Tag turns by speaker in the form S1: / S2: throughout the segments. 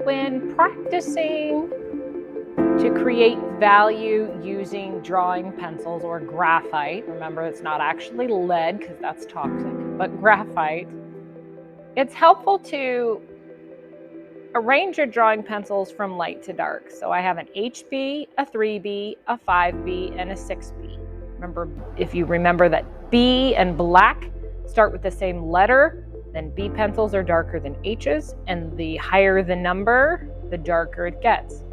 S1: When practicing to create value using drawing pencils or graphite, remember it's not actually lead because that's toxic, but graphite, it's helpful to arrange your drawing pencils from light to dark. So I have an HB, a 3B, a 5B, and a 6B. Remember, if you remember that B and black start with the same letter, then B pencils are darker than H's, and the higher the number, the darker it gets.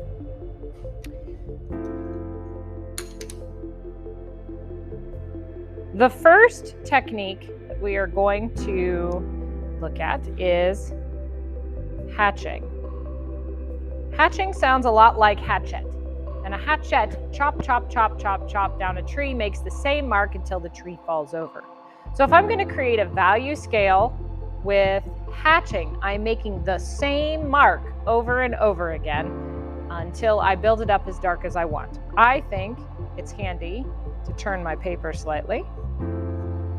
S1: The first technique that we are going to look at is hatching. Hatching sounds a lot like hatchet. And a hatchet, chop, chop, chop, chop, chop down a tree, makes the same mark until the tree falls over. So if I'm going to create a value scale with hatching, I'm making the same mark over and over again until I build it up as dark as I want. I think it's handy to turn my paper slightly.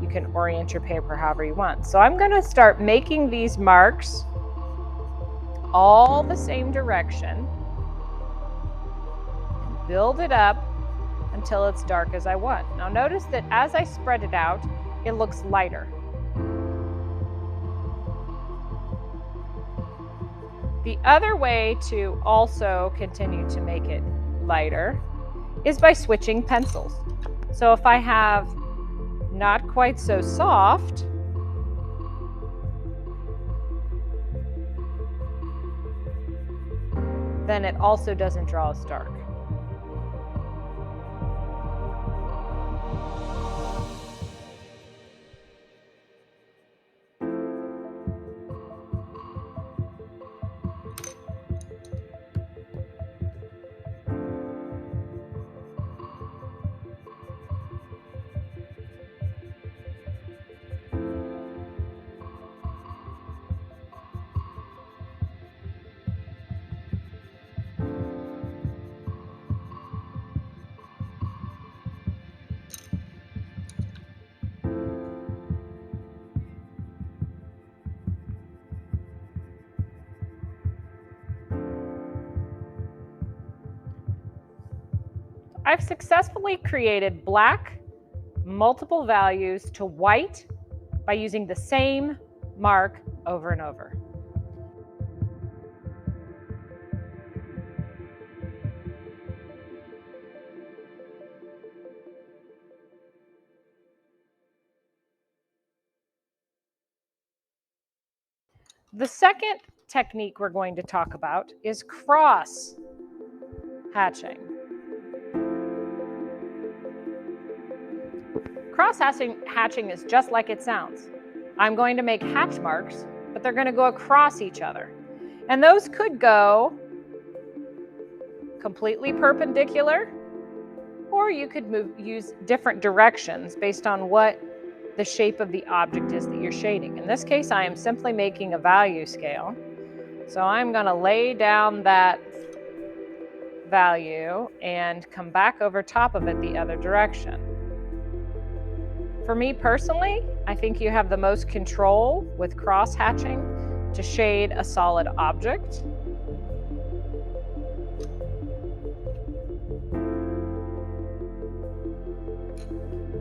S1: You can orient your paper however you want. So I'm going to start making these marks all the same direction, and build it up until it's dark as I want. Now notice that as I spread it out, it looks lighter. The other way to also continue to make it lighter is by switching pencils. So if I have not quite so soft, then it also doesn't draw as dark. I've successfully created black multiple values to white by using the same mark over and over. The second technique we're going to talk about is cross-hatching. Cross-hatching is just like it sounds. I'm going to make hatch marks, but they're going to go across each other. And those could go completely perpendicular, or you could use different directions based on what the shape of the object is that you're shading. In this case, I am simply making a value scale. So I'm going to lay down that value and come back over top of it the other direction. For me personally, I think you have the most control with cross-hatching to shade a solid object.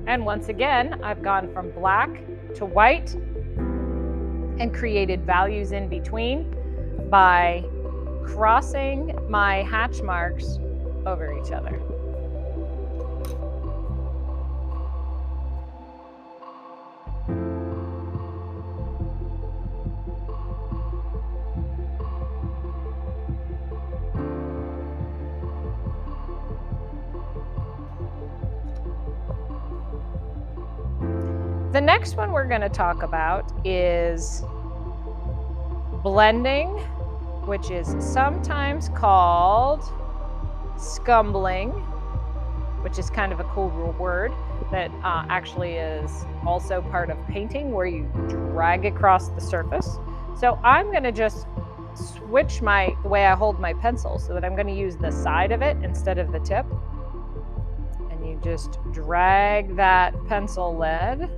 S1: And once again, I've gone from black to white and created values in between by crossing my hatch marks over each other. The next one we're going to talk about is blending, which is sometimes called scumbling, which is kind of a cool word that actually is also part of painting, where you drag across the surface. So I'm going to just switch the way I hold my pencil so that I'm going to use the side of it instead of the tip. And you You just drag that pencil lead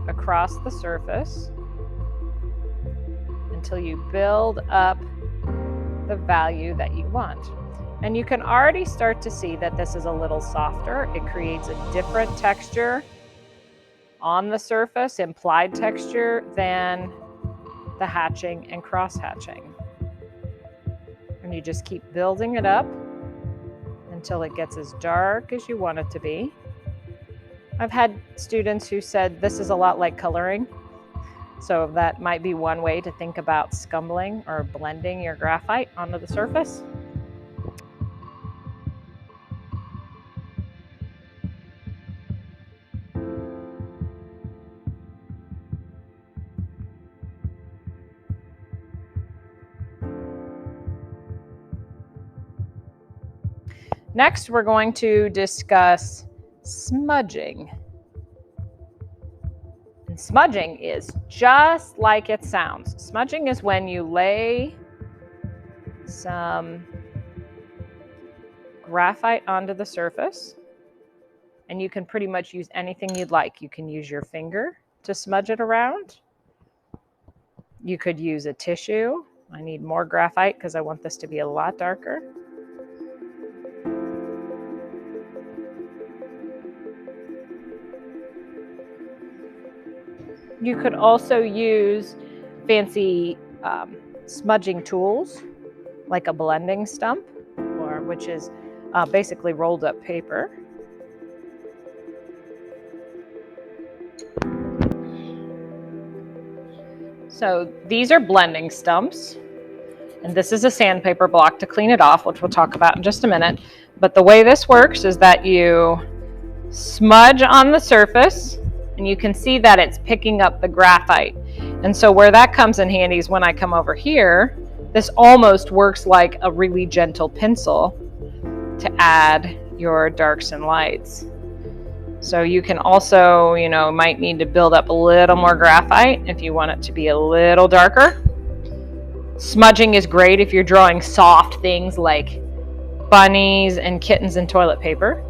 S1: across the surface until you build up the value that you want. And you can already start to see that this is a little softer. It creates a different texture on the surface, implied texture, than the hatching and cross-hatching. And you just keep building it up until it gets as dark as you want it to be. I've had students who said this is a lot like coloring. So that might be one way to think about scumbling or blending your graphite onto the surface. Next, we're going to discuss smudging. And smudging is just like it sounds. Smudging is when you lay some graphite onto the surface, and you can pretty much use anything you'd like. You can use your finger to smudge it around. You could use a tissue. I need more graphite because I want this to be a lot darker. You could also use fancy smudging tools like a blending stump, which is basically rolled up paper. So these are blending stumps, and this is a sandpaper block to clean it off, which we'll talk about in just a minute. But the way this works is that you smudge on the surface, and you can see that it's picking up the graphite. And so where that comes in handy is when I come over here, this almost works like a really gentle pencil to add your darks and lights. So you can also, might need to build up a little more graphite if you want it to be a little darker. Smudging is great if you're drawing soft things like bunnies and kittens and toilet paper.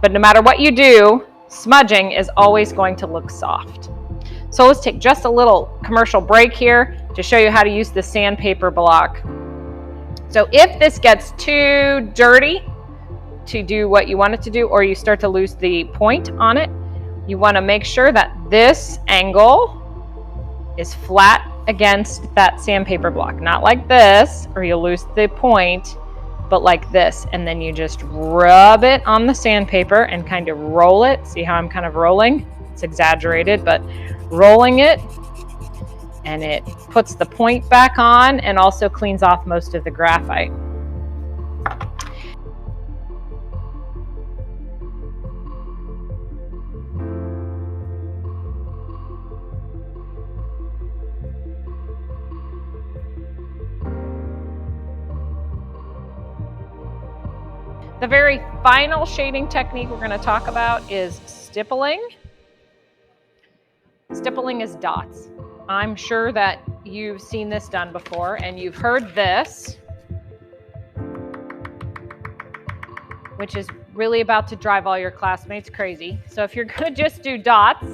S1: But no matter what you do, smudging is always going to look soft. So let's take just a little commercial break here to show you how to use the sandpaper block. So if this gets too dirty to do what you want it to do, or you start to lose the point on it, you want to make sure that this angle is flat against that sandpaper block. Not like this, or you'll lose the point, but like this. And then you just rub it on the sandpaper and kind of roll it. See how I'm kind of rolling? It's exaggerated, but rolling it, and it puts the point back on and also cleans off most of the graphite. The very final shading technique we're going to talk about is stippling. Stippling is dots. I'm sure that you've seen this done before, and you've heard this, which is really about to drive all your classmates crazy. So if you're going to just do dots,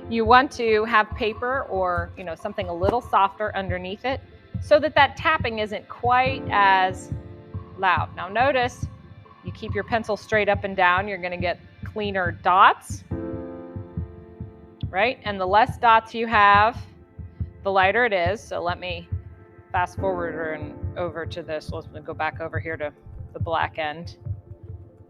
S1: you want to have paper or something a little softer underneath it so that that tapping isn't quite as loud. Now notice, you keep your pencil straight up and down, you're going to get cleaner dots, right? And the less dots you have, the lighter it is. So let me fast forward and over to this. Let's go back over here to the black end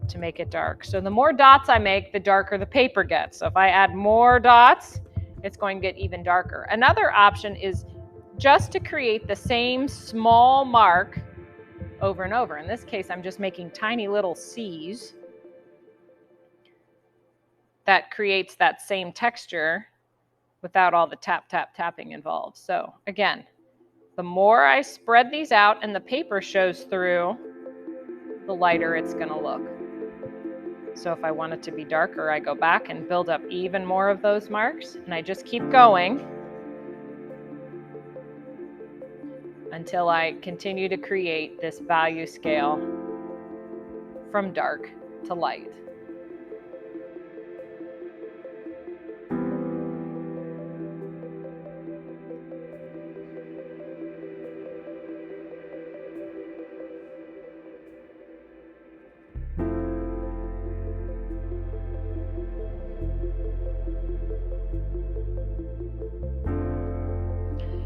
S1: to make it dark. So the more dots I make, the darker the paper gets. So if I add more dots, it's going to get even darker. Another option is just to create the same small mark over and over. In this case, I'm just making tiny little C's that creates that same texture without all the tapping involved. So again, the more I spread these out and the paper shows through, the lighter it's going to look. So if I want it to be darker, I go back and build up even more of those marks, and I just keep going until I continue to create this value scale from dark to light.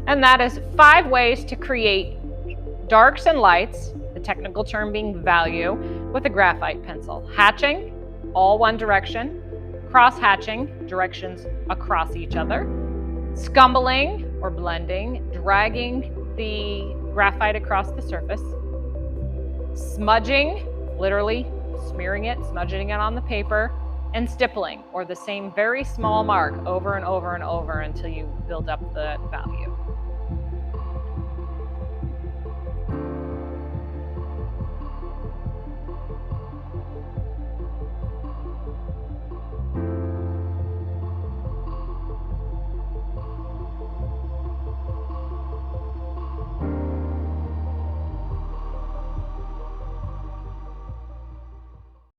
S1: And that is 5 ways to create darks and lights, the technical term being value, with a graphite pencil. Hatching, all one direction. Cross-hatching, directions across each other. Scumbling, or blending, dragging the graphite across the surface. Smudging, literally smearing it, smudging it on the paper. And stippling, or the same very small mark over and over and over until you build up the value.